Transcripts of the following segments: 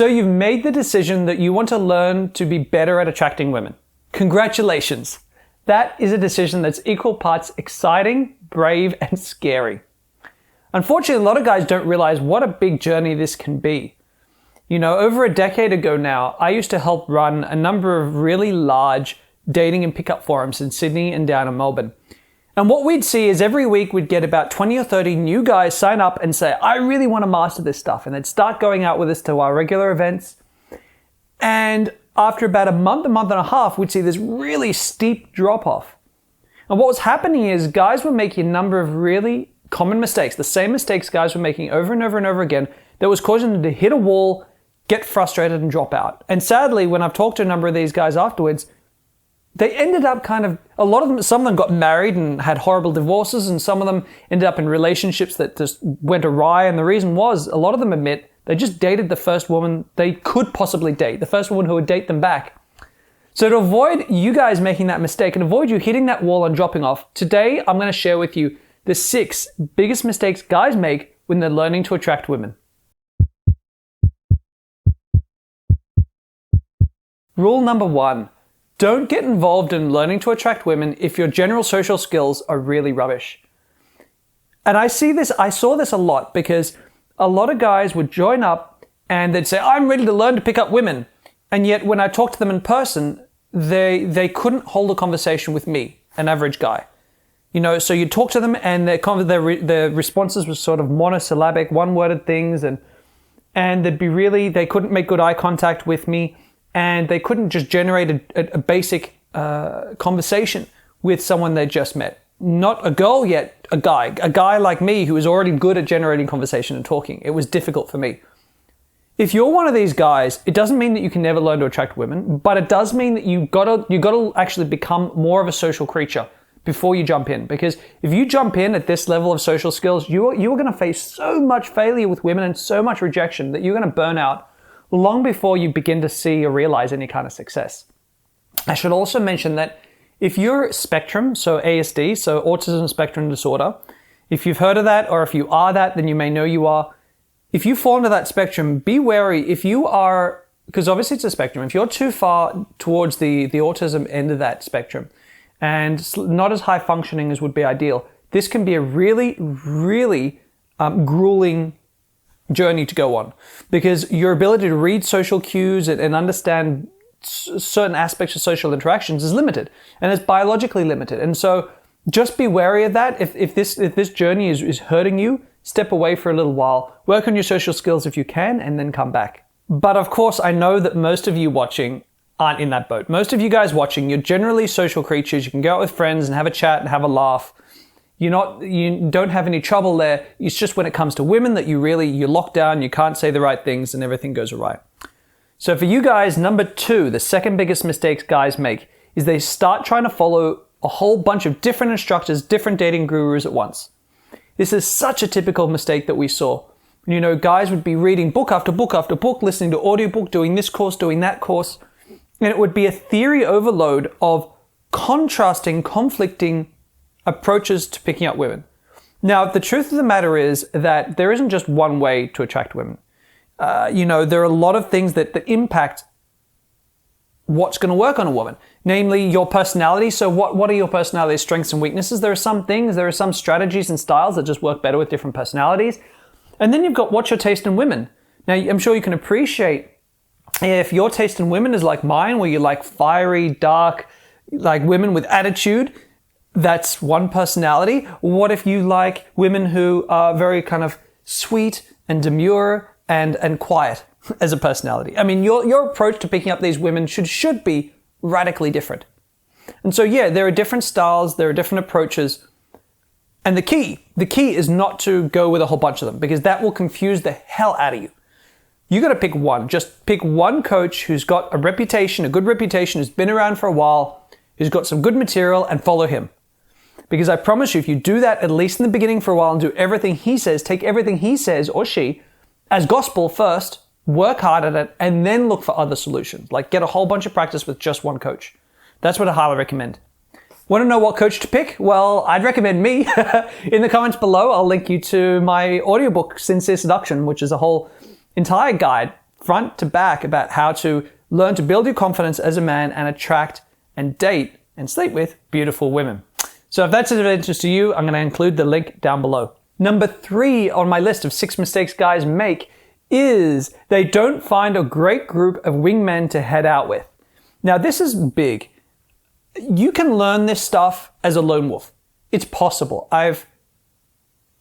So you've made the decision that you want to learn to be better at attracting women. Congratulations. That is a decision that's equal parts exciting, brave, and scary. Unfortunately, a lot of guys don't realize what a big journey this can be. You know, over a decade ago now, I used to help run a number of really large dating and pickup forums in Sydney and down in Melbourne. And what we'd see is every week we'd get about 20 or 30 new guys sign up and say, I really want to master this stuff. And they'd start going out with us to our regular events. And after about a month and a half, we'd see this really steep drop off. And what was happening is guys were making a number of really common mistakes, the same mistakes guys were making over and over and over again, that was causing them to hit a wall, get frustrated, and drop out. And sadly, when I've talked to a number of these guys afterwards, they ended up a lot of them, some of them got married and had horrible divorces, and some of them ended up in relationships that just went awry. And the reason was, a lot of them admit they just dated the first woman they could possibly date, the first woman who would date them back. So to avoid you guys making that mistake and avoid you hitting that wall and dropping off, today I'm going to share with you the 6 biggest mistakes guys make when they're learning to attract women. Rule number 1. Don't get involved in learning to attract women if your general social skills are really rubbish. And I saw this a lot because a lot of guys would join up and they'd say, I'm ready to learn to pick up women. And yet when I talked to them in person, they couldn't hold a conversation with me, an average guy. You know, so you talk to them and their responses were sort of monosyllabic, one-worded things, and they couldn't make good eye contact with me. And they couldn't just generate a basic conversation with someone they just met. Not a girl yet, a guy like me who was already good at generating conversation and talking. It was difficult for me. If you're one of these guys, it doesn't mean that you can never learn to attract women, but it does mean that you gotta actually become more of a social creature before you jump in. Because if you jump in at this level of social skills, you are gonna face so much failure with women and so much rejection that you're gonna burn out long before you begin to see or realize any kind of success. I should also mention that if you're spectrum, so ASD, so autism spectrum disorder, if you've heard of that or if you are that, then you may know you are. If you fall into that spectrum, be wary if you are, because obviously it's a spectrum, if you're too far towards the autism end of that spectrum and not as high functioning as would be ideal, this can be a really, really grueling journey to go on, because your ability to read social cues and understand certain aspects of social interactions is limited, and it's biologically limited. And so just be wary of that. If this journey is hurting you, step away for a little while, work on your social skills if you can, and then come back. But of course, I know that most of you watching aren't in that boat. Most of you guys watching, you're generally social creatures. You can go out with friends and have a chat and have a laugh. You don't have any trouble there. It's just when it comes to women that you lock down, you can't say the right things, and everything goes awry. So for you guys, number 2, the second biggest mistakes guys make is they start trying to follow a whole bunch of different instructors, different dating gurus at once. This is such a typical mistake that we saw. You know, guys would be reading book after book after book, listening to audiobook, doing this course, doing that course, and it would be a theory overload of contrasting, conflicting approaches to picking up women. Now, the truth of the matter is that there isn't just one way to attract women. There are a lot of things that impact what's going to work on a woman, namely your personality. So what are your personality strengths and weaknesses? There are some strategies and styles that just work better with different personalities. And then you've got what's your taste in women. Now, I'm sure you can appreciate if your taste in women is like mine, where you like fiery, dark, like women with attitude. That's one personality. What if you like women who are very kind of sweet and demure and quiet as a personality? I mean, your approach to picking up these women should be radically different. And so, yeah, there are different styles, there are different approaches. And the key is not to go with a whole bunch of them, because that will confuse the hell out of you. You got to pick one. Just pick one coach who's got a good reputation, who's been around for a while, who's got some good material, and follow him. Because I promise you, if you do that, at least in the beginning for a while, and do everything he says, take everything he says or she as gospel first, work hard at it, and then look for other solutions. Like get a whole bunch of practice with just one coach. That's what I highly recommend. Want to know what coach to pick? Well, I'd recommend me. In the comments below, I'll link you to my audiobook, Sincere Seduction, which is a whole entire guide front to back about how to learn to build your confidence as a man and attract and date and sleep with beautiful women. So if that's of interest to you, I'm going to include the link down below. Number 3 on my list of 6 mistakes guys make is they don't find a great group of wingmen to head out with. Now, this is big. You can learn this stuff as a lone wolf. It's possible. I've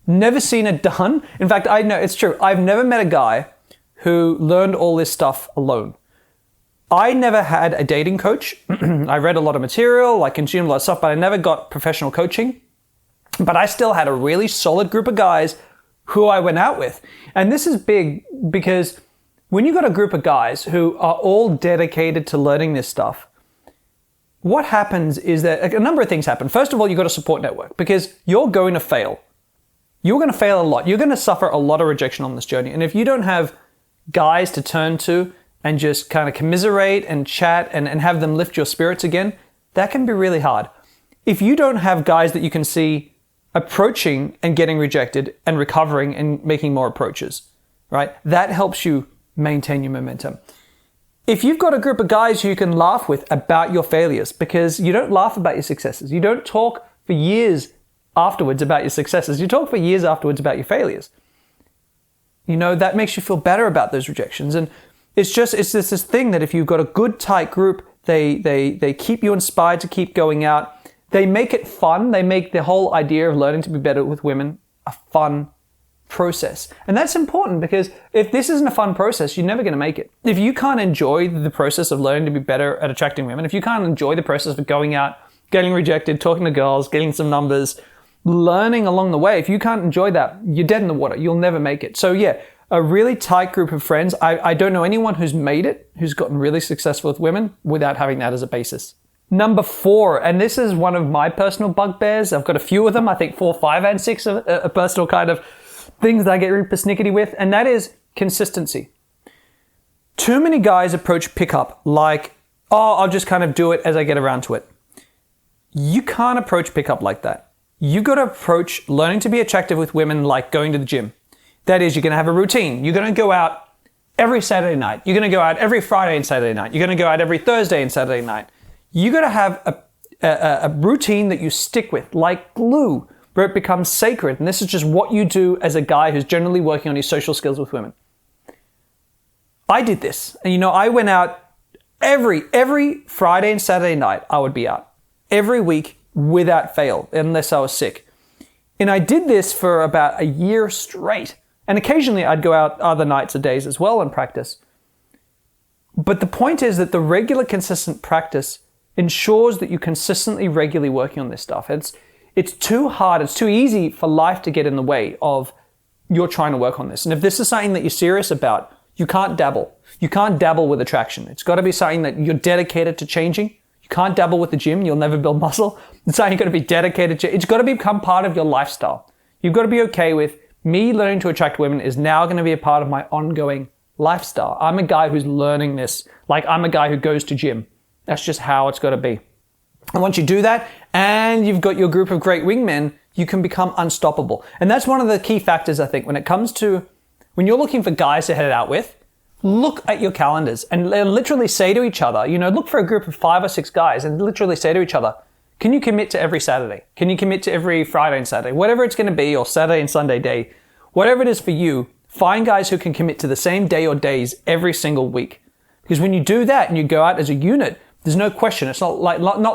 never seen it done. In fact, I know it's true. I've never met a guy who learned all this stuff alone. I never had a dating coach. I read a lot of material, I consumed a lot of stuff, but I never got professional coaching. But I still had a really solid group of guys who I went out with. And this is big because when you've got a group of guys who are all dedicated to learning this stuff, what happens is that a number of things happen. First of all, you've got a support network because you're going to fail. You're going to fail a lot. You're going to suffer a lot of rejection on this journey. And if you don't have guys to turn to and just kind of commiserate and chat and have them lift your spirits again, that can be really hard. If you don't have guys that you can see approaching and getting rejected and recovering and making more approaches, right? That helps you maintain your momentum. If you've got a group of guys who you can laugh with about your failures, because you don't laugh about your successes, you don't talk for years afterwards about your successes, you talk for years afterwards about your failures. That makes you feel better about those rejections. And it's this thing that if you've got a good tight group, they keep you inspired to keep going out. They make it fun. They make the whole idea of learning to be better with women a fun process. And that's important because if this isn't a fun process, you're never going to make it. If you can't enjoy the process of learning to be better at attracting women, if you can't enjoy the process of going out, getting rejected, talking to girls, getting some numbers, learning along the way, if you can't enjoy that, you're dead in the water. You'll never make it. So yeah, a really tight group of friends. I don't know anyone who's made it, who's gotten really successful with women without having that as a basis. Number 4, and this is one of my personal bugbears. I've got a few of them. I think 4, 5, and 6 are a personal kind of things that I get really persnickety with, and that is consistency. Too many guys approach pickup like, I'll just kind of do it as I get around to it. You can't approach pickup like that. You got to approach learning to be attractive with women like going to the gym. That is, you're going to have a routine. You're going to go out every Saturday night. You're going to go out every Friday and Saturday night. You're going to go out every Thursday and Saturday night. You got to have a routine that you stick with, like glue, where it becomes sacred. And this is just what you do as a guy who's generally working on his social skills with women. I did this. And I went out every Friday and Saturday night. I would be out every week without fail, unless I was sick. And I did this for about a year straight. And occasionally I'd go out other nights or days as well and practice. But the point is that the regular, consistent practice ensures that you're consistently, regularly working on this stuff. It's too hard, it's too easy for life to get in the way of you're trying to work on this. And if this is something that you're serious about, you can't dabble. You can't dabble with attraction. It's got to be something that you're dedicated to changing. You can't dabble with the gym. You'll never build muscle. It's something you've got to be dedicated to. It's got to become part of your lifestyle. You've got to be okay with me learning to attract women is now going to be a part of my ongoing lifestyle. I'm a guy who's learning this. Like I'm a guy who goes to gym. That's just how it's got to be. And once you do that and you've got your group of great wingmen, you can become unstoppable. And that's one of the key factors, I think, when it comes to when you're looking for guys to head out with, look at your calendars and literally say to each other, look for a group of 5 or 6 guys and literally say to each other, can you commit to every Saturday? Can you commit to every Friday and Saturday? Whatever it's going to be, or Saturday and Sunday day, whatever it is for you, find guys who can commit to the same day or days every single week. Because when you do that and you go out as a unit, there's no question. It's not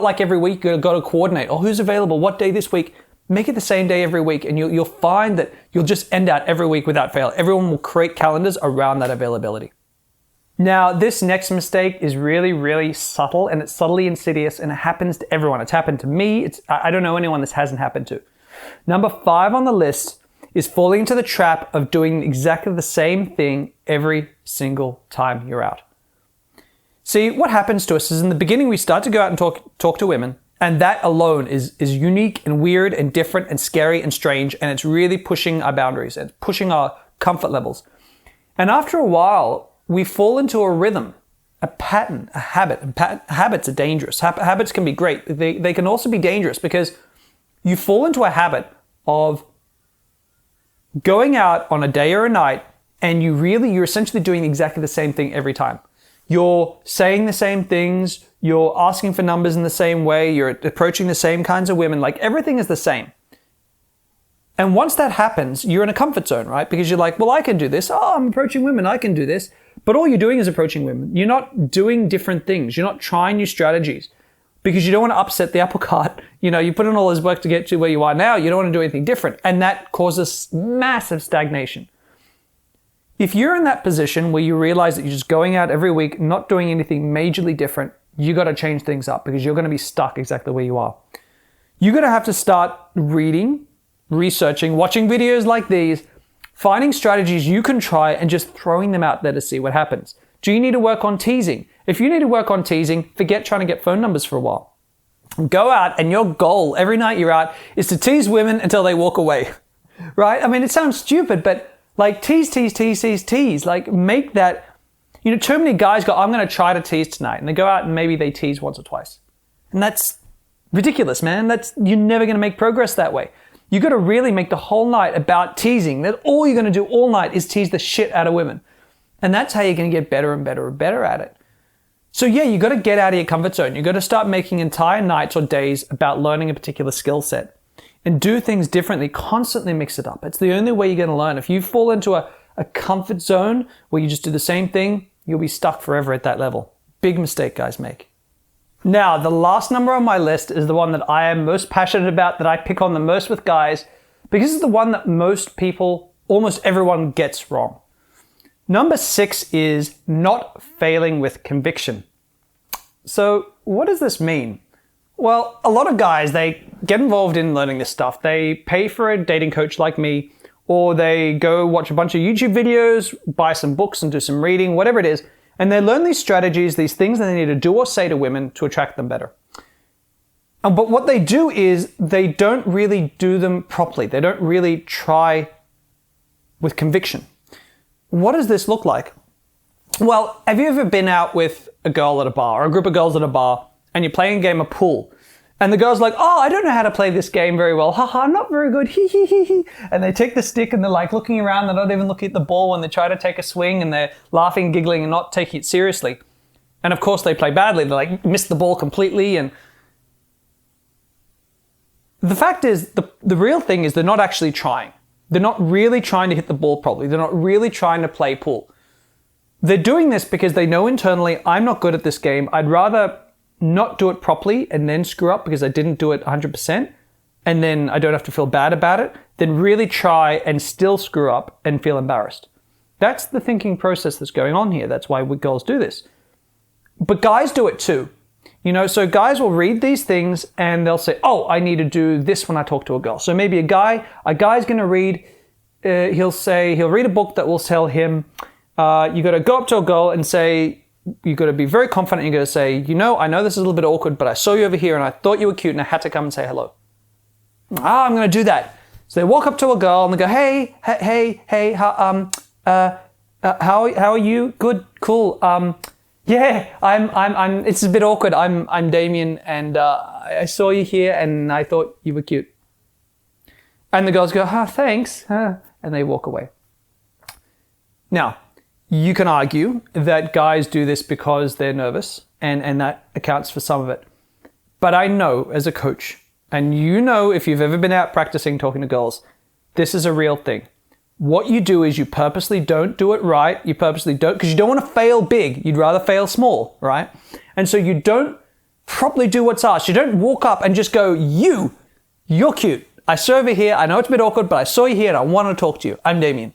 like every week you've got to coordinate. Oh, who's available? What day this week? Make it the same day every week, and you'll find that you'll just end out every week without fail. Everyone will create calendars around that availability. Now, this next mistake is really, really subtle, and it's subtly insidious, and it happens to everyone. It's happened to me. I don't know anyone this hasn't happened to. Number 5 on the list is falling into the trap of doing exactly the same thing every single time you're out. See, what happens to us is in the beginning, we start to go out and talk to women, and that alone is unique and weird and different and scary and strange, and it's really pushing our boundaries and pushing our comfort levels. And after a while, we fall into a rhythm, a pattern, a habit. And habits are dangerous. Habits can be great. They can also be dangerous because you fall into a habit of going out on a day or a night and you're essentially doing exactly the same thing every time. You're saying the same things, you're asking for numbers in the same way, you're approaching the same kinds of women, like everything is the same. And once that happens, you're in a comfort zone, right? Because you're like, well, I can do this. Oh, I'm approaching women, I can do this. But all you're doing is approaching women. You're not doing different things. You're not trying new strategies because you don't want to upset the apple cart. You put in all this work to get to where you are now. You don't want to do anything different. And that causes massive stagnation. If you're in that position where you realize that you're just going out every week, not doing anything majorly different, you got to change things up because you're going to be stuck exactly where you are. You're going to have to start reading, researching, watching videos like these, finding strategies you can try and just throwing them out there to see what happens. Do you need to work on teasing? If you need to work on teasing, forget trying to get phone numbers for a while. Go out and your goal every night you're out is to tease women until they walk away, right? I mean, it sounds stupid, but like tease. Like make that, too many guys go, I'm going to try to tease tonight. And they go out and maybe they tease once or twice. And that's ridiculous, man. You're never going to make progress that way. You got to really make the whole night about teasing. That all you're going to do all night is tease the shit out of women. And that's how you're going to get better and better and better at it. So yeah, you got to get out of your comfort zone. You got to start making entire nights or days about learning a particular skill set and do things differently. Constantly mix it up. It's the only way you're going to learn. If you fall into a comfort zone where you just do the same thing, you'll be stuck forever at that level. Big mistake guys make. Now, the last number on my list is the one that I am most passionate about, that I pick on the most with guys, because it's the one that most people, almost everyone gets wrong. Number 6 is not failing with conviction. So what does this mean? Well, a lot of guys, they get involved in learning this stuff. They pay for a dating coach like me, or they go watch a bunch of YouTube videos, buy some books and do some reading, whatever it is. And they learn these strategies, these things that they need to do or say to women to attract them better. But what they do is they don't really do them properly. They don't really try with conviction. What does this look like? Well, have you ever been out with a girl at a bar or a group of girls at a bar and you're playing a game of pool? And the girl's like, oh, I don't know how to play this game very well. Haha, not very good. Hee hee hee hee. And they take the stick and they're like looking around. They're not even looking at the ball when they try to take a swing, and they're laughing, giggling, and not taking it seriously. And of course they play badly. They like miss the ball completely. And the fact is, the real thing is they're not actually trying. They're not really trying to hit the ball properly. They're not really trying to play pool. They're doing this because they know internally, I'm not good at this game. I'd rather not do it properly and then screw up because I didn't do it 100%, and then I don't have to feel bad about it, than really try and still screw up and feel embarrassed. That's the thinking process that's going on here. That's why girls do this. But guys do it too. So guys will read these things and they'll say, oh, I need to do this when I talk to a girl. So maybe a guy's going to read, he'll read a book that will tell him, you got to go up to a girl and say, you got to be very confident. You got to say, I know this is a little bit awkward, but I saw you over here and I thought you were cute and I had to come and say hello. I'm going to do that. So they walk up to a girl and they go, hey, how are you? Good, cool. Yeah, I'm. It's a bit awkward. I'm Damien, and I saw you here and I thought you were cute. And the girls go, thanks, and they walk away. Now, you can argue that guys do this because they're nervous, and that accounts for some of it. But I know as a coach, and if you've ever been out practicing talking to girls, this is a real thing. What you do is you purposely don't do it right. You purposely don't, because you don't want to fail big. You'd rather fail small, right? And so you don't properly do what's asked. You don't walk up and just go, you're cute. I saw you over here. I know it's a bit awkward, but I saw you here and I want to talk to you. I'm Damien.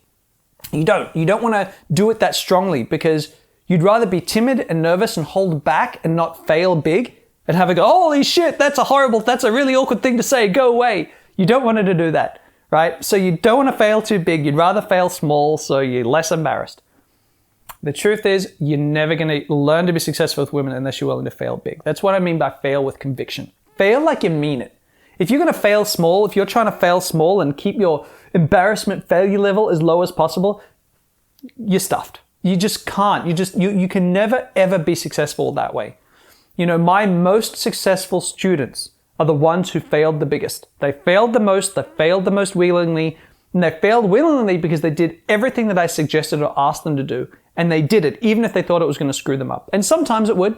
You don't want to do it that strongly, because you'd rather be timid and nervous and hold back and not fail big and have a go, holy shit, that's a really awkward thing to say, go away. You don't want to do that, right? So you don't want to fail too big. You'd rather fail small so you're less embarrassed. The truth is, you're never going to learn to be successful with women unless you're willing to fail big. That's what I mean by fail with conviction. Fail like you mean it. If you're going to fail small, if you're trying to fail small and keep your embarrassment failure level as low as possible, you're stuffed. You just can't. You can never, ever be successful that way. My most successful students are the ones who failed the biggest. They failed the most willingly, And they failed willingly because they did everything that I suggested or asked them to do. And they did it, even if they thought it was going to screw them up. And sometimes it would,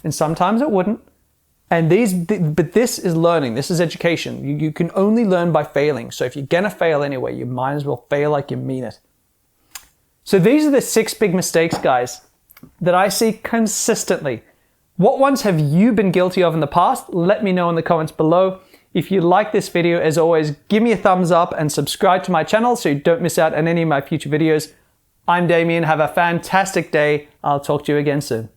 and sometimes it wouldn't. But this is learning. This is education. You can only learn by failing. So if you're going to fail anyway, you might as well fail like you mean it. So these are the 6 big mistakes, guys, that I see consistently. What ones have you been guilty of in the past? Let me know in the comments below. If you like this video, as always, give me a thumbs up and subscribe to my channel so you don't miss out on any of my future videos. I'm Damien. Have a fantastic day. I'll talk to you again soon.